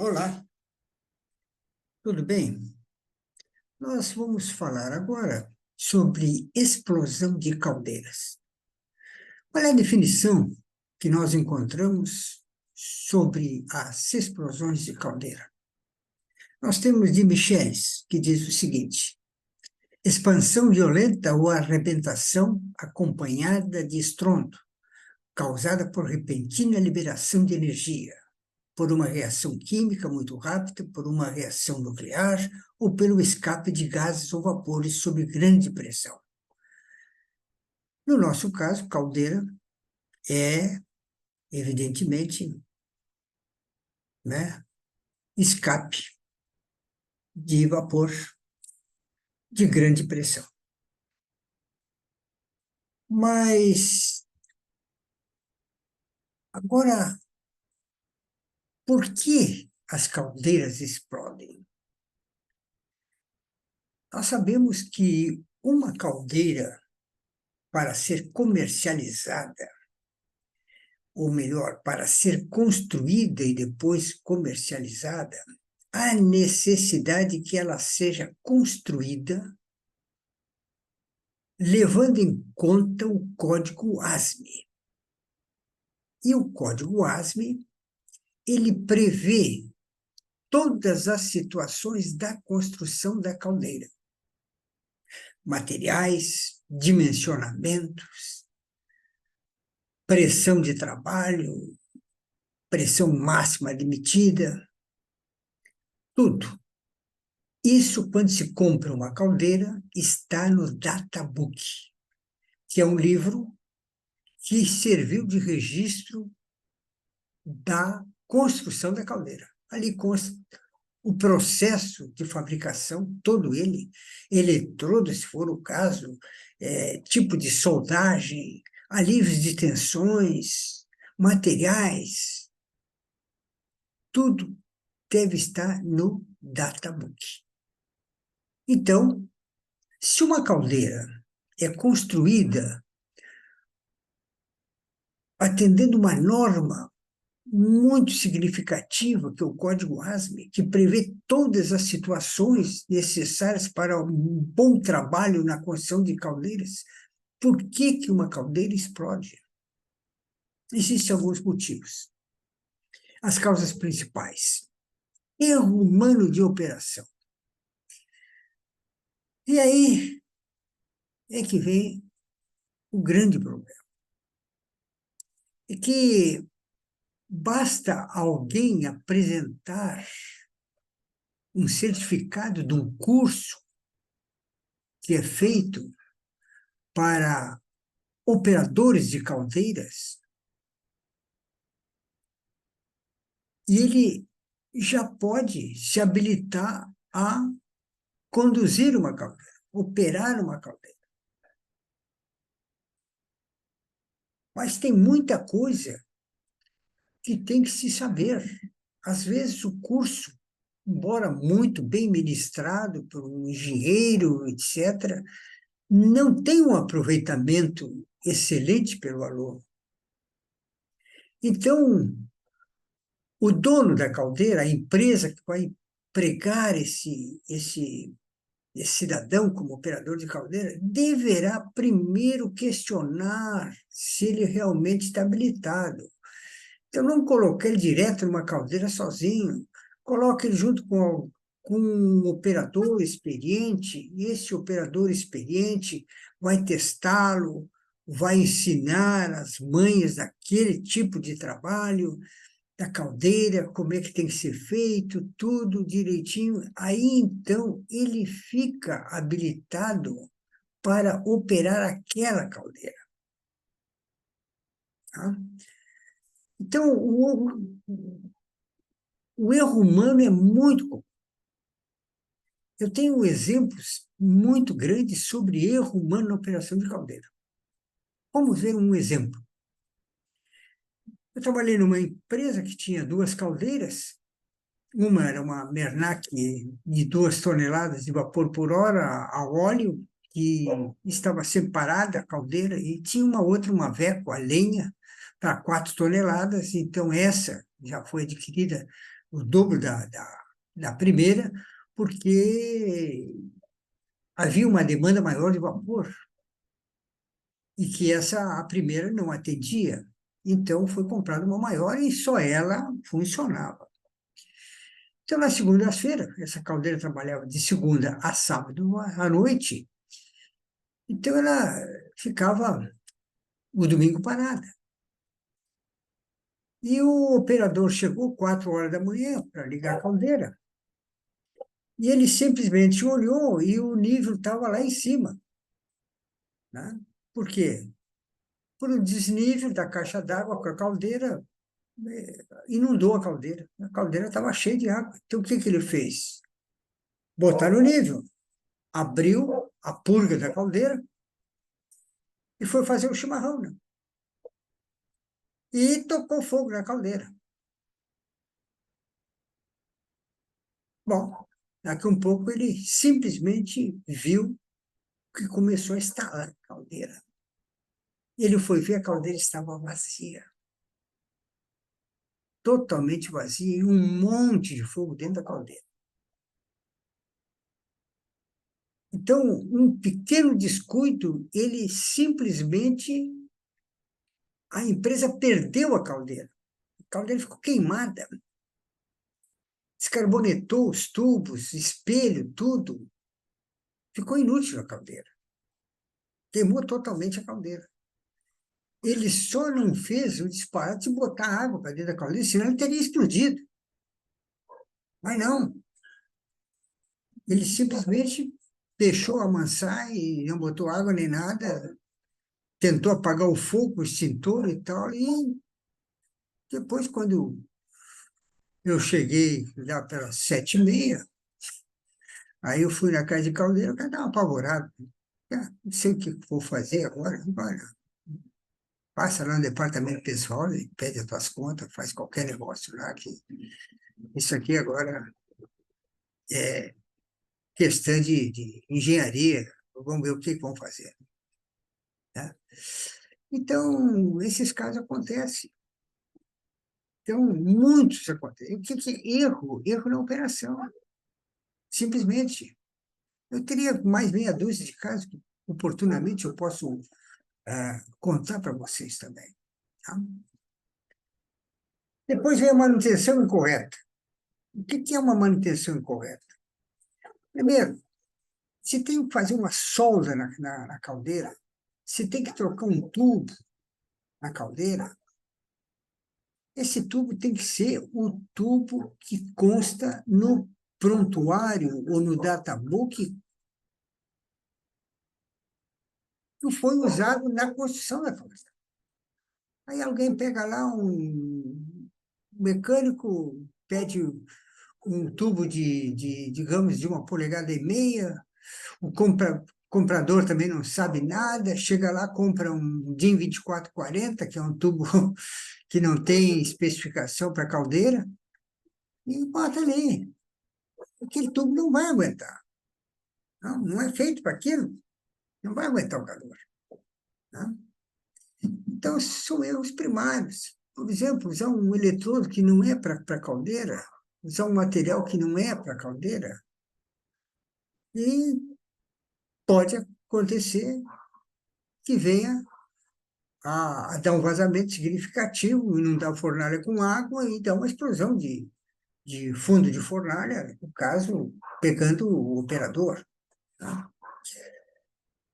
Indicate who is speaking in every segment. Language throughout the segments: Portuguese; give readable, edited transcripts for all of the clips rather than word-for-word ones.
Speaker 1: Olá, tudo bem? Nós vamos falar agora sobre explosão de caldeiras. Qual é a definição que nós encontramos sobre as explosões de caldeira? Nós temos de Michelis, que diz o seguinte: expansão violenta ou arrebentação acompanhada de estrondo, causada por repentina liberação de energia, por uma reação química muito rápida, por uma reação nuclear ou pelo escape de gases ou vapores sob grande pressão. No nosso caso, caldeira é, evidentemente, né, escape de vapor de grande pressão. Mas, agora, por que as caldeiras explodem? Nós sabemos que uma caldeira, para ser comercializada, ou melhor, para ser construída e depois comercializada, há necessidade que ela seja construída levando em conta o código ASME. E o código ASME, ele prevê todas as situações da construção da caldeira. Materiais, dimensionamentos, pressão de trabalho, pressão máxima admitida, tudo. Isso, quando se compra uma caldeira, está no Databook, que é um livro que serviu de registro da construção da caldeira. Ali consta o processo de fabricação, todo ele, eletrodo, se for o caso, tipo de soldagem, alívios de tensões, materiais, tudo deve estar no Databook. Então, se uma caldeira é construída atendendo uma norma muito significativa, que é o Código ASME, que prevê todas as situações necessárias para um bom trabalho na construção de caldeiras, por que uma caldeira explode? Existem alguns motivos. As causas principais: erro humano de operação. E aí é que vem o grande problema. É que basta alguém apresentar um certificado de um curso que é feito para operadores de caldeiras, e ele já pode se habilitar a conduzir uma caldeira, operar uma caldeira. Mas tem muita coisa que tem que se saber. Às vezes o curso, embora muito bem ministrado por um engenheiro, etc., não tem um aproveitamento excelente pelo aluno. Então, o dono da caldeira, a empresa que vai empregar esse cidadão como operador de caldeira, deverá primeiro questionar se ele realmente está habilitado. Então, não colocar ele direto numa caldeira sozinho, coloque ele junto com um operador experiente, e esse operador experiente vai testá-lo, vai ensinar as manhas daquele tipo de trabalho, da caldeira, como é que tem que ser feito, tudo direitinho. Aí, então, ele fica habilitado para operar aquela caldeira. Tá? Então, o erro humano é muito comum. Eu tenho exemplos muito grandes sobre erro humano na operação de caldeira. Vamos ver um exemplo. Eu trabalhei numa empresa que tinha duas caldeiras. Uma era uma Mernac de 2 toneladas de vapor por hora a óleo, que estava separada a caldeira, e tinha uma outra, uma Veco, a lenha, para 4 toneladas. Então, essa já foi adquirida o dobro da primeira, porque havia uma demanda maior de vapor e que a primeira não atendia. Então, foi comprada uma maior e só ela funcionava. Então, na segunda-feira, essa caldeira trabalhava de segunda a sábado à noite, então ela ficava o domingo parada. E o operador chegou 4 horas da manhã para ligar a caldeira, e ele simplesmente olhou e o nível estava lá em cima. Né? Por quê? Por um desnível da caixa d'água com a caldeira, inundou a caldeira. A caldeira estava cheia de água. Então, o que que ele fez? Botar no nível. Abriu a purga da caldeira e foi fazer o chimarrão, né? E tocou fogo na caldeira. Bom, daqui um pouco ele simplesmente viu que começou a estalar a caldeira. Ele foi ver, a caldeira estava vazia, totalmente vazia, e um monte de fogo dentro da caldeira. Então, um pequeno descuido, ele simplesmente, a empresa perdeu a caldeira. A caldeira ficou queimada, descarbonetou os tubos, espelho, tudo. Ficou inútil a caldeira. Queimou totalmente a caldeira. Ele só não fez o disparate de botar água para dentro da caldeira, senão ele teria explodido. Mas não, ele simplesmente deixou amansar e não botou água nem nada, tentou apagar o fogo, o extintor e tal, e depois, quando eu cheguei lá pelas 7h30, aí eu fui na casa de caldeira, o cara estava apavorado. Ah, não sei o que vou fazer agora. Olha, passa lá no departamento pessoal e pede as tuas contas, faz qualquer negócio lá, que isso aqui agora é questão de engenharia, vamos ver o que vão fazer. Né? Então, esses casos acontecem. Então, muitos acontecem. O que é erro? Erro na operação. Simplesmente. Eu teria mais meia dúzia de casos que, oportunamente, eu posso contar para vocês também. Tá? Depois vem a manutenção incorreta. O que é uma manutenção incorreta? Primeiro, se tem que fazer uma solda na caldeira, se tem que trocar um tubo na caldeira, esse tubo tem que ser o tubo que consta no prontuário ou no databook que foi usado na construção da caldeira. Aí alguém pega lá um mecânico, pede um tubo digamos, de 1,5 polegadas, o comprador também não sabe nada, chega lá, compra um DIN 2440, que é um tubo que não tem especificação para caldeira, e bota ali. Aquele tubo não vai aguentar. Não, não é feito para aquilo, não vai aguentar o calor. Né? Então, são erros primários. Por exemplo, usar um eletrodo que não é para caldeira, usar um material que não é para caldeira, e pode acontecer que venha a dar um vazamento significativo, inundar a fornalha com água e dar uma explosão de fundo de fornalha, no caso, pegando o operador. Tá?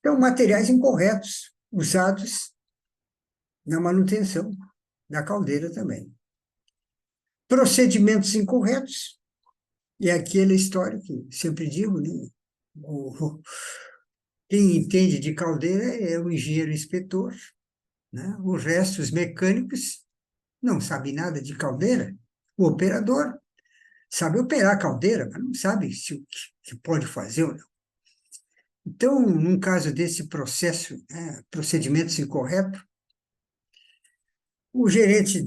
Speaker 1: Então, materiais incorretos usados na manutenção da caldeira também. Procedimentos incorretos, e aquela história que sempre digo, né? Quem entende de caldeira é o engenheiro inspetor, né? O resto, os mecânicos, não sabem nada de caldeira. O operador sabe operar a caldeira, mas não sabe se o que pode fazer ou não. Então, num caso desse processo, né, procedimentos incorretos, o gerente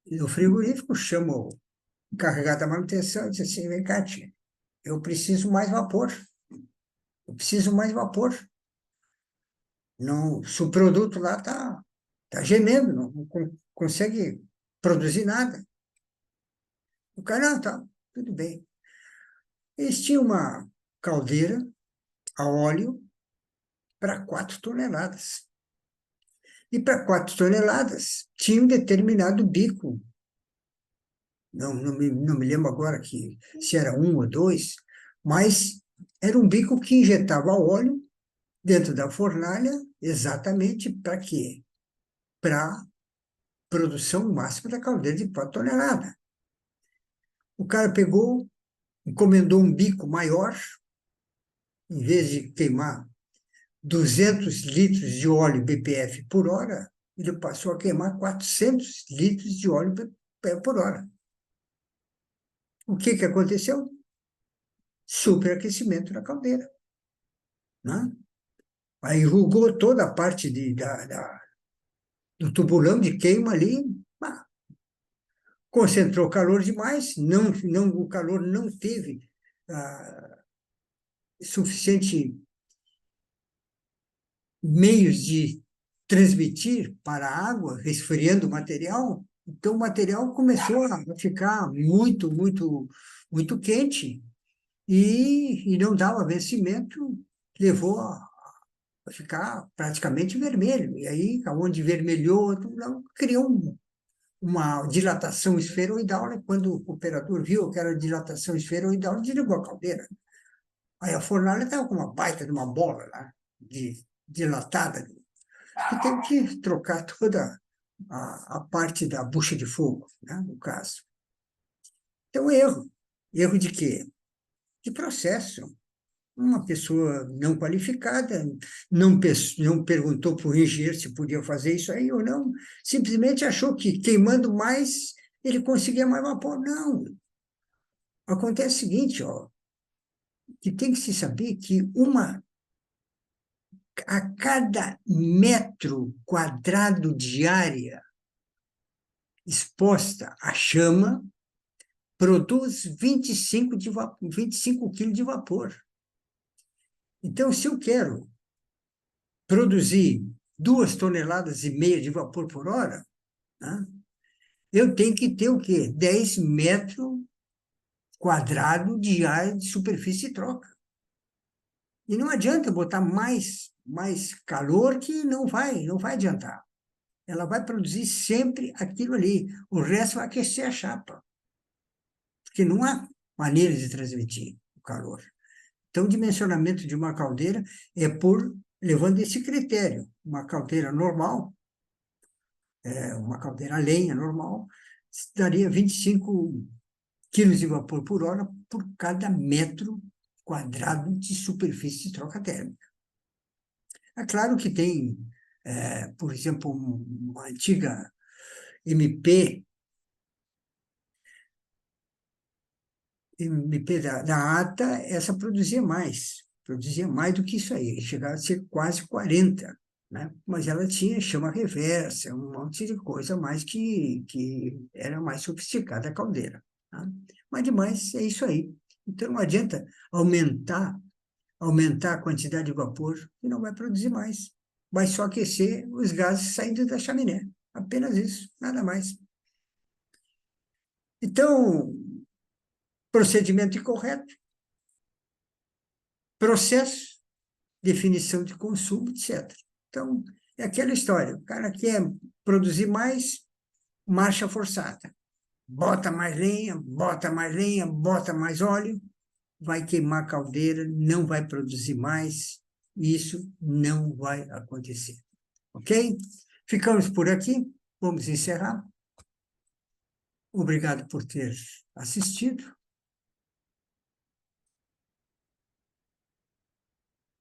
Speaker 1: do frigorífico chama o encarregado da manutenção e diz assim: vem cá, tia, eu preciso mais vapor. Eu preciso mais vapor. Não, se o produto lá está tá gemendo, não consegue produzir nada. cara, não, tá, tudo bem. Eles tinham uma caldeira a óleo para 4 toneladas. E para 4 toneladas, tinha um determinado bico. Não me lembro agora se era um ou dois, mas era um bico que injetava óleo dentro da fornalha, exatamente para quê? Para produção máxima da caldeira de 4 toneladas. O cara pegou, encomendou um bico maior, em vez de queimar 200 litros de óleo BPF por hora, ele passou a queimar 400 litros de óleo BPF por hora. O que que aconteceu? Superaquecimento na caldeira, né? Aí enrugou toda a parte do tubulão de queima ali, concentrou calor demais, o calor não teve suficiente meios de transmitir para a água, resfriando o material, então o material começou a ficar muito, muito, muito quente e não dava vencimento, levou a ficar praticamente vermelho. E aí, onde vermelhou, criou uma dilatação esferoidal, né? Quando o operador viu que era dilatação esferoidal, desligou a caldeira. Aí a fornalha estava com uma baita de uma bola lá, dilatada, que teve que trocar toda a parte da bucha de fogo, né, no caso. Então, erro. Erro de quê? De processo. Uma pessoa não qualificada não perguntou para o engenheiro se podia fazer isso aí ou não, simplesmente achou que queimando mais ele conseguia mais vapor. Não. Acontece o seguinte, ó, que tem que se saber que a cada metro quadrado de área exposta à chama, produz 25 quilos de vapor. Então, se eu quero produzir 2,5 toneladas de vapor por hora, né, eu tenho que ter o quê? 10 metros quadrados de área de superfície de troca. E não adianta botar mais calor que não vai adiantar. Ela vai produzir sempre aquilo ali. O resto vai aquecer a chapa. Porque não há maneira de transmitir o calor. Então, o dimensionamento de uma caldeira é levando esse critério. Uma caldeira normal, uma caldeira a lenha normal, daria 25 quilos de vapor por hora por cada metro quadrado de superfície de troca térmica. É claro que tem, por exemplo, uma antiga MP da ATA, essa produzia mais do que isso aí, chegava a ser quase 40, né? Mas ela tinha chama reversa, um monte de coisa mais que era mais sofisticada a caldeira, tá? Mas demais é isso aí. Então não adianta aumentar a quantidade de vapor, e não vai produzir mais. Vai só aquecer os gases saindo da chaminé. Apenas isso, nada mais. Então, procedimento incorreto, processo, definição de consumo, etc. Então, é aquela história. O cara quer produzir mais, marcha forçada. Bota mais lenha, bota mais lenha, bota mais óleo, vai queimar a caldeira, não vai produzir mais, e isso não vai acontecer. Ok? Ficamos por aqui, vamos encerrar. Obrigado por ter assistido.